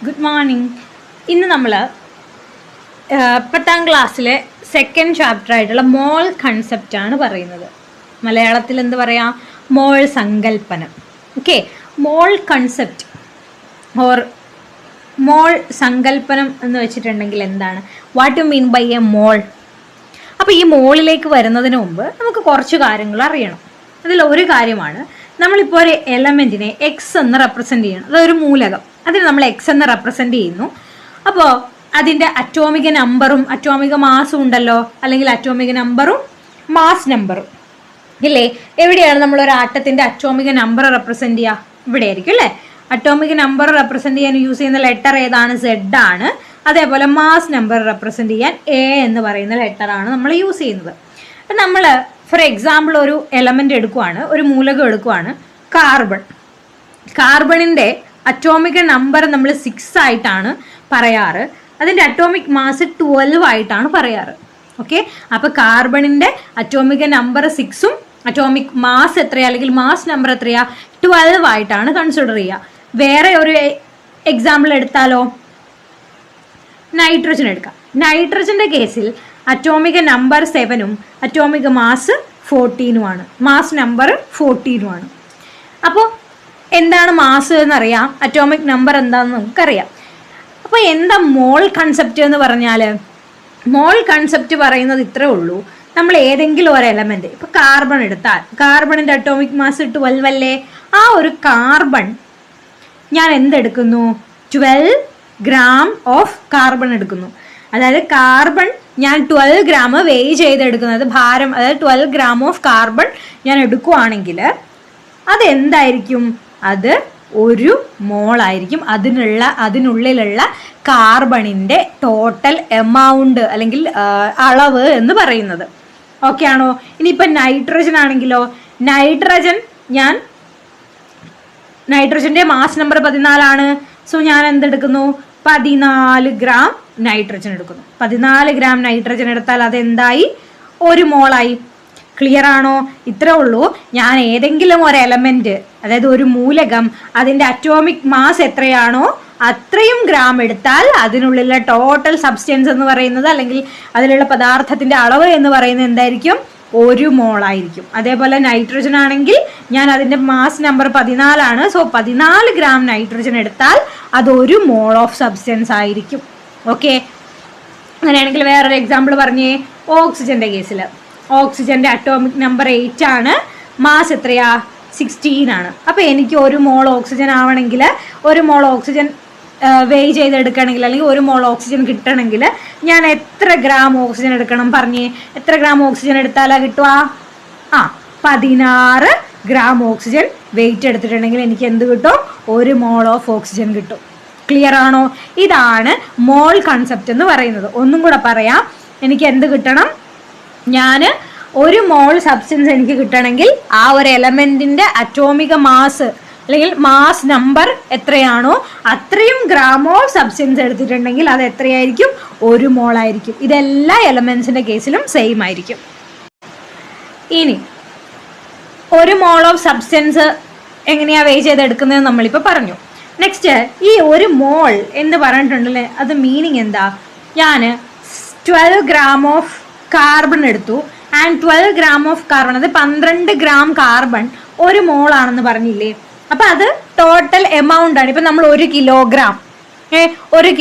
Good morning. ഇന്ന് നമ്മൾ 10ാം ക്ലാസ്സിലെ സെക്കൻഡ് ചാപ്റ്റർ ആയിട്ടുള്ള മോൾ കൺസെപ്റ്റ് ആണ് പറയുന്നത്. മലയാളത്തിൽ എന്ത് പറയാം? മോൾ സങ്കല്പനം. Okay, mole concept or mole സങ്കല്പനം എന്ന് വെച്ചിട്ടുണ്ടെങ്കിൽ എന്താണ്? What you mean by a mole? അപ്പോൾ ഈ മോളിലേക്ക് വരുന്നതിന് മുമ്പ് നമുക്ക് കുറച്ച് കാര്യങ്ങൾ അറിയണം. അതിൽ ഒരു കാര്യമാണ്, നമ്മളിപ്പോൾ ഒരു എലമെൻറ്റിനെ എക്സ് എന്ന് റെപ്രസെൻറ്റ് ചെയ്യണം. അതൊരു മൂലകം, അതിന് നമ്മൾ എക്സ് എന്ന് റെപ്രസെൻറ്റ് ചെയ്യുന്നു. അപ്പോൾ അതിൻ്റെ അറ്റോമിക നമ്പറും അറ്റോമിക മാസും ഉണ്ടല്ലോ, അല്ലെങ്കിൽ അറ്റോമിക നമ്പറും മാസ് നമ്പറും ഇല്ലേ? എവിടെയാണ് നമ്മൾ ഒരു ആറ്റത്തിൻ്റെ അറ്റോമിക നമ്പർ റെപ്രസെൻറ്റ് ചെയ്യുക? ഇവിടെ ആയിരിക്കും അല്ലേ? അറ്റോമിക നമ്പർ റെപ്രസെൻറ്റ് ചെയ്യാൻ യൂസ് ചെയ്യുന്ന ലെറ്റർ ഏതാണ്? സെഡ് ആണ്. അതേപോലെ മാസ് നമ്പർ റെപ്രസെൻറ്റ് ചെയ്യാൻ എ എന്ന് പറയുന്ന ലെറ്ററാണ് നമ്മൾ യൂസ് ചെയ്യുന്നത്. അപ്പം നമ്മൾ ഫോർ എക്സാമ്പിൾ ഒരു എലമെൻ്റ് എടുക്കുവാണ്, ഒരു മൂലകം എടുക്കുവാണ്, കാർബൺ. കാർബണിൻ്റെ അറ്റോമിക നമ്പർ നമ്മൾ 6 ആയിട്ടാണ് പറയാറ്. അതിൻ്റെ അറ്റോമിക് മാസ് 12 ആയിട്ടാണ് പറയാറ്. ഓക്കെ, അപ്പോൾ കാർബണിൻ്റെ അറ്റോമിക നമ്പർ 6ഉം അറ്റോമിക് മാസ് എത്രയാ, അല്ലെങ്കിൽ മാസ് നമ്പർ എത്രയാ? 12 ആയിട്ടാണ് കൺസിഡർ ചെയ്യുക. വേറെ ഒരു എക്സാമ്പിൾ എടുത്താലോ? നൈട്രജൻ എടുക്കാം. നൈട്രജൻ്റെ കേസിൽ അറ്റോമിക നമ്പർ 7ഉം അറ്റോമിക മാസ് 14ഉമാണ്. മാസ് നമ്പർ 14ഉമാണ്. അപ്പോൾ എന്താണ് മാസ് എന്നറിയാം, അറ്റോമിക് നമ്പർ എന്താണെന്ന് നമുക്കറിയാം. അപ്പോൾ എന്താ മോൾ കൺസെപ്റ്റ് എന്ന് പറഞ്ഞാൽ? മോൾ കൺസെപ്റ്റ് പറയുന്നത് ഇത്രേ ഉള്ളൂ. നമ്മൾ ഏതെങ്കിലും ഒരു എലമെൻറ്റ്, ഇപ്പോൾ കാർബൺ എടുത്താൽ കാർബണിൻ്റെ അറ്റോമിക് മാസ് 12 അല്ലേ? ആ ഒരു കാർബൺ ഞാൻ എന്തെടുക്കുന്നു? 12 ഗ്രാം ഓഫ് കാർബൺ എടുക്കുന്നു. അതായത് കാർബൺ ഞാൻ 12 ഗ്രാം വെയ് ചെയ്തെടുക്കുന്നത്, ഭാരം, അതായത് 12 ഗ്രാം ഓഫ് കാർബൺ ഞാൻ എടുക്കുവാണെങ്കിൽ അതെന്തായിരിക്കും? അത് ഒരു മോളായിരിക്കും. അതിനുള്ളിലുള്ള കാർബണിൻ്റെ ടോട്ടൽ എമൗണ്ട് അല്ലെങ്കിൽ അളവ് എന്ന് പറയുന്നത്. ഓക്കെ ആണോ? ഇനിയിപ്പോൾ നൈട്രജൻ ആണെങ്കിലോ? നൈട്രജൻ്റെ മാസ് നമ്പർ 14 ആണ്. സോ ഞാൻ എന്തെടുക്കുന്നു? 14 ഗ്രാം നൈട്രജൻ എടുക്കുന്നു. 14 ഗ്രാം നൈട്രജൻ എടുത്താൽ അതെന്തായി? ഒരു മോളായി. ക്ലിയർ ആണോ? ഇത്രേ ഉള്ളൂ. ഞാൻ ഏതെങ്കിലും ഒരു എലമെൻറ്റ്, അതായത് ഒരു മൂലകം, അതിൻ്റെ അറ്റോമിക് മാസ് എത്രയാണോ അത്രയും ഗ്രാം എടുത്താൽ അതിനുള്ളിലെ ടോട്ടൽ സബ്സ്റ്റൻസ് എന്ന് പറയുന്നത്, അല്ലെങ്കിൽ അതിലുള്ള പദാർത്ഥത്തിൻ്റെ അളവ് എന്ന് പറയുന്നത് എന്തായിരിക്കും? ഒരു മോളായിരിക്കും. അതേപോലെ നൈട്രജൻ ആണെങ്കിൽ ഞാൻ അതിൻ്റെ മാസ് നമ്പർ 14 ആണ്. സോ 14 ഗ്രാം നൈട്രജൻ എടുത്താൽ അതൊരു മോൾ ഓഫ് സബ്സ്റ്റൻസ് ആയിരിക്കും. ഓക്കെ, അങ്ങനെയാണെങ്കിൽ വേറൊരു എക്സാമ്പിൾ പറഞ്ഞേ. ഓക്സിജൻ്റെ കേസിൽ ഓക്സിജൻ്റെ അറ്റോമിക് നമ്പർ 8 ആണ്, മാസ് എത്രയാ? 16 ആണ്. അപ്പോൾ എനിക്ക് ഒരു മോൾ ഓക്സിജൻ ആവണമെങ്കിൽ, ഒരു മോൾ ഓക്സിജൻ വെയ് ചെയ്തെടുക്കണമെങ്കിൽ, അല്ലെങ്കിൽ ഒരു മോൾ ഓക്സിജൻ കിട്ടണമെങ്കിൽ ഞാൻ എത്ര ഗ്രാം ഓക്സിജൻ എടുക്കണം? പറഞ്ഞേ, എത്ര ഗ്രാം ഓക്സിജൻ എടുത്താലാ കിട്ടുക? 16 ഗ്രാം ഓക്സിജൻ വെയിറ്റ് എടുത്തിട്ടുണ്ടെങ്കിൽ എനിക്ക് എന്ത് കിട്ടും? ഒരു മോൾ ഓഫ് ഓക്സിജൻ കിട്ടും. ക്ലിയർ ആണോ? ഇതാണ് മോൾ കൺസെപ്റ്റ് എന്ന് പറയുന്നത്. ഒന്നും കൂടെ പറയാം. എനിക്ക് എന്ത് കിട്ടണം? ഞാൻ ഒരു മോൾ സബ്സ്റ്റൻസ് എനിക്ക് കിട്ടണമെങ്കിൽ ആ ഒരു എലമെൻറ്റിൻ്റെ അറ്റോമിക മാസ് അല്ലെങ്കിൽ മാസ് നമ്പർ എത്രയാണോ അത്രയും ഗ്രാമോ സബ്സ്റ്റൻസ് എടുത്തിട്ടുണ്ടെങ്കിൽ അത് എത്രയായിരിക്കും? ഒരു മോളായിരിക്കും. ഇതെല്ലാ എലമെൻസിൻ്റെ കേസിലും സെയിം ആയിരിക്കും. ഇനി ഒരു മോൾ ഓഫ് സബ്സ്റ്റൻസ് എങ്ങനെയാണ് വെയ് ചെയ്തെടുക്കുന്നത് നമ്മളിപ്പോൾ പറഞ്ഞു. നെക്സ്റ്റ്, ഈ ഒരു മോൾ എന്ന് പറഞ്ഞിട്ടുണ്ടല്ലേ, അത് മീനിങ് എന്താ? ഞാൻ 12 ഗ്രാം ഓഫ് കാർബൺ എടുത്തു. ആൻഡ് 12 ഗ്രാം ഓഫ് കാർബൺ, അത് 12 ഗ്രാം കാർബൺ ഒരു മോളാണെന്ന് പറഞ്ഞില്ലേ? അപ്പം അത് ടോട്ടൽ എമൗണ്ട് ആണ്. ഇപ്പം നമ്മൾ 1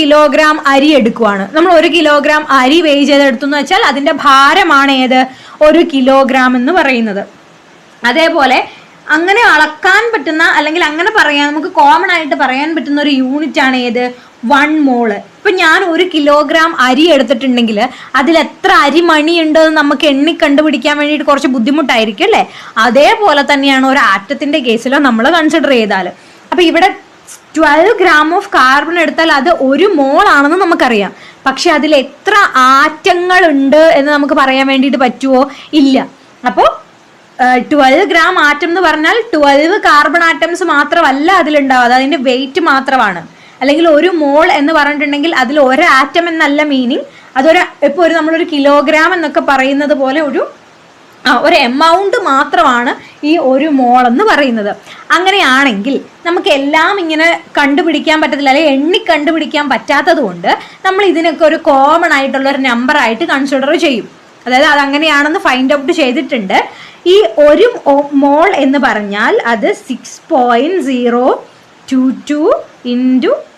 കിലോഗ്രാം അരി എടുക്കുവാണ്. നമ്മൾ 1 കിലോഗ്രാം അരി വെയ് ചെയ്തെടുത്തു എന്ന് വെച്ചാൽ അതിൻ്റെ ഭാരമാണ് ഏത്? 1 കിലോഗ്രാം എന്ന് പറയുന്നത്. അതേപോലെ അങ്ങനെ അളക്കാൻ പറ്റുന്ന, അല്ലെങ്കിൽ അങ്ങനെ പറയാൻ, നമുക്ക് കോമൺ ആയിട്ട് പറയാൻ പറ്റുന്ന ഒരു യൂണിറ്റ് ആണ് ഏത്? 1 മോള്. ഇപ്പം ഞാൻ 1 കിലോഗ്രാം അരി എടുത്തിട്ടുണ്ടെങ്കിൽ അതിൽ എത്ര അരിമണി ഉണ്ടെന്ന് നമുക്ക് എണ്ണി കണ്ടുപിടിക്കാൻ വേണ്ടിയിട്ട് കുറച്ച് ബുദ്ധിമുട്ടായിരിക്കും അല്ലേ? അതേപോലെ തന്നെയാണ് ഒരു ആറ്റത്തിൻ്റെ കേസിലോ നമ്മൾ കൺസിഡർ ചെയ്താൽ. അപ്പം ഇവിടെ 12 ഗ്രാം ഓഫ് കാർബൺ എടുത്താൽ അത് ഒരു മോൾ ആണെന്ന് നമുക്കറിയാം. പക്ഷെ അതിൽ എത്ര ആറ്റങ്ങളുണ്ട് എന്ന് നമുക്ക് പറയാൻ വേണ്ടിയിട്ട് പറ്റുമോ? ഇല്ല. അപ്പോൾ 12 ഗ്രാം ആറ്റം എന്ന് പറഞ്ഞാൽ 12 കാർബൺ ആറ്റംസ് മാത്രമല്ല അതിലുണ്ടാവുക, അത് അതിൻ്റെ വെയിറ്റ് മാത്രമാണ്. അല്ലെങ്കിൽ ഒരു മോൾ എന്ന് പറഞ്ഞിട്ടുണ്ടെങ്കിൽ അതിൽ ഒരു ആറ്റം എന്നല്ല മീനിങ്. ഇപ്പോൾ നമ്മളൊരു കിലോഗ്രാം എന്നൊക്കെ പറയുന്നത് പോലെ ഒരു എമൗണ്ട് മാത്രമാണ് ഈ 1 മോൾ എന്ന് പറയുന്നത്. അങ്ങനെയാണെങ്കിൽ നമുക്ക് എല്ലാം ഇങ്ങനെ കണ്ടുപിടിക്കാൻ പറ്റത്തില്ല, അല്ലെങ്കിൽ എണ്ണി കണ്ടുപിടിക്കാൻ പറ്റാത്തത് കൊണ്ട് നമ്മൾ ഇതിനൊക്കെ ഒരു കോമൺ ആയിട്ടുള്ള ഒരു നമ്പർ ആയിട്ട് കൺസിഡർ ചെയ്യും. അതായത് അതങ്ങനെയാണെന്ന് ഫൈൻഡ് ഔട്ട് ചെയ്തിട്ടുണ്ട്. ഈ 1 മോൾ എന്ന് പറഞ്ഞാൽ അത് 6.022 ×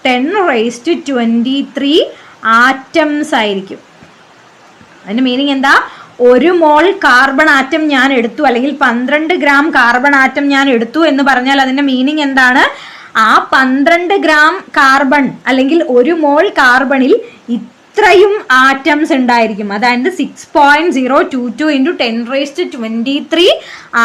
10⁻23 ആറ്റംസ് ആയിരിക്കും. അതിന്റെ മീനിങ് എന്താ? 1 മോൾ കാർബൺ ആറ്റം ഞാൻ എടുത്തു, അല്ലെങ്കിൽ 12 ഗ്രാം കാർബൺ ആറ്റം ഞാൻ എടുത്തു എന്ന് പറഞ്ഞാൽ അതിന്റെ മീനിങ് എന്താണ്? ആ 12 ഗ്രാം കാർബൺ അല്ലെങ്കിൽ 1 മോൾ കാർബണിൽ ഇത്രയും ആറ്റംസ് ഉണ്ടായിരിക്കും. അതായത് 6.022 × 10⁻23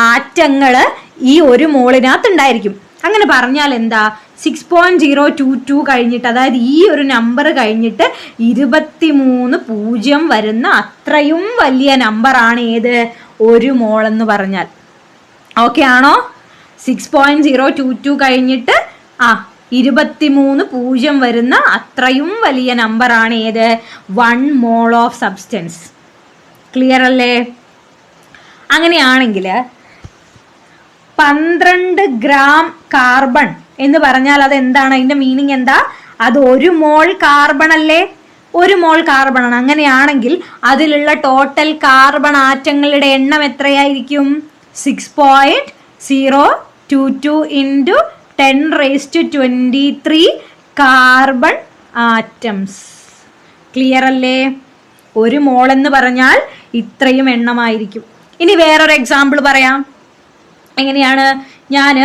ആറ്റങ്ങള് ഈ 1 മോളിനകത്ത് ഉണ്ടായിരിക്കും. അങ്ങനെ പറഞ്ഞാൽ എന്താ? 6.022 കഴിഞ്ഞിട്ട്, അതായത് ഈ ഒരു നമ്പർ കഴിഞ്ഞിട്ട് 23 പൂജ്യം വരുന്ന അത്രയും വലിയ നമ്പറാണ് ഏത്? 1 മോൾ എന്ന് പറഞ്ഞാൽ. ഓക്കെ ആണോ? 6.022 കഴിഞ്ഞിട്ട് 23 പൂജ്യം വരുന്ന അത്രയും വലിയ നമ്പറാണ് ഏത്? 1 മോൾ ഓഫ് സബ്സ്റ്റൻസ്. ക്ലിയർ അല്ലേ? അങ്ങനെയാണെങ്കിൽ 12 ഗ്രാം കാർബൺ എന്ന് പറഞ്ഞാൽ അത് എന്താണ്? അതിന്റെ മീനിങ് എന്താ? അത് 1 മോൾ കാർബൺ അല്ലേ? 1 മോൾ കാർബൺ ആണ്. അങ്ങനെയാണെങ്കിൽ അതിലുള്ള ടോട്ടൽ കാർബൺ ആറ്റങ്ങളുടെ എണ്ണം എത്രയായിരിക്കും? 6.022 × 10⁻23 കാർബൺ ആറ്റംസ്. ക്ലിയർ അല്ലേ? 1 മോൾ എന്ന് പറഞ്ഞാൽ ഇത്രയും എണ്ണമായിരിക്കും. ഇനി വേറൊരു എക്സാമ്പിൾ പറയാം. എങ്ങനെയാണ്? ഞാൻ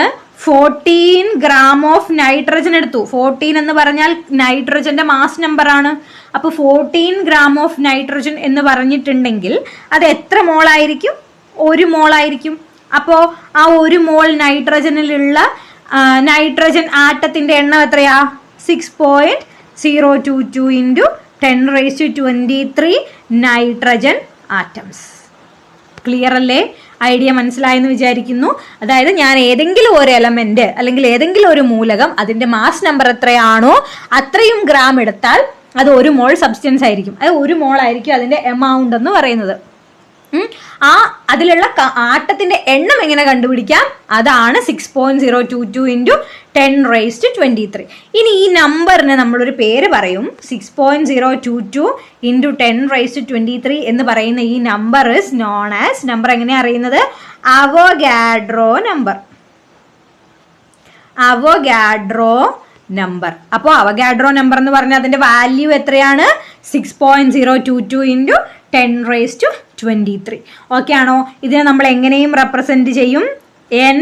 14 ഗ്രാം ഓഫ് നൈട്രജൻ എടുത്തു. 14 എന്ന് പറഞ്ഞാൽ നൈട്രജന്റെ മാസ് നമ്പർ ആണ്. അപ്പൊ 14 ഗ്രാം ഓഫ് നൈട്രജൻ എന്ന് പറഞ്ഞിട്ടുണ്ടെങ്കിൽ അത് എത്ര മോൾ ആയിരിക്കും? 1 മോൾ ആയിരിക്കും. അപ്പോ ആ 1 മോൾ നൈട്രജനിലുള്ള നൈട്രജൻ ആറ്റത്തിന്റെ എണ്ണം എത്രയാ? 6.022 × 10⁻23 നൈട്രജൻ ആറ്റംസ്. ക്ലിയർ അല്ലേ? ഐഡിയ മനസ്സിലായെന്ന് വിചാരിക്കുന്നു. അതായത് ഞാൻ ഏതെങ്കിലും ഒരു എലമെന്റ് അല്ലെങ്കിൽ ഏതെങ്കിലും ഒരു മൂലകം അതിന്റെ മാസ് നമ്പർ എത്രയാണോ അത്രയും ഗ്രാം എടുത്താൽ അത് 1 മോൾ സബ്സ്റ്റൻസ് ആയിരിക്കും. അത് 1 മോൾ ആയിരിക്കും അതിന്റെ എമൗണ്ട് എന്ന് പറയുന്നത്. അതിലുള്ള ആറ്റത്തിന്റെ എണ്ണം എങ്ങനെ കണ്ടുപിടിക്കാം? അതാണ് 6.022 × 10⁻23. ഇനി ഈ നമ്പറിന് നമ്മളൊരു പേര് പറയും. 6.022 × 10⁻23 എന്ന് പറയുന്ന ഈ number is known as, number എങ്ങനെയാ അറിയുന്നത്? Avogadro number. Avogadro number. അപ്പോൾ അവോഗാഡ്രോ നമ്പർ എന്ന് പറഞ്ഞാൽ അതിന്റെ വാല്യൂ എത്രയാണ്? 6.022 × 10⁻23. ഓക്കെ ആണോ? ഇതിനെ നമ്മൾ എങ്ങനെയും റെപ്രസെന്റ് ചെയ്യും. എൻ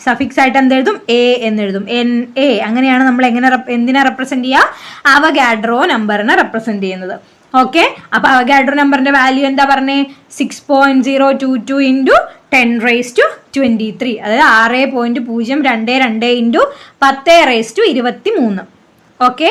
സഫിക്സ് ആയിട്ട് എന്തെഴുതും? എ എന്നെഴുതും. NA. അങ്ങനെയാണ് നമ്മൾ എന്തിനാ റെപ്രസെന്റ് ചെയ്യുക? അവോഗാഡ്രോ നമ്പറിനെ റെപ്രസെന്റ് ചെയ്യുന്നത്. ഓക്കെ. അപ്പൊ അവോഗാഡ്രോ നമ്പറിന്റെ വാല്യൂ എന്താ പറഞ്ഞേ? 6.022 × 10⁻23. അതായത് 6.022 × 10⁻23. ഓക്കെ.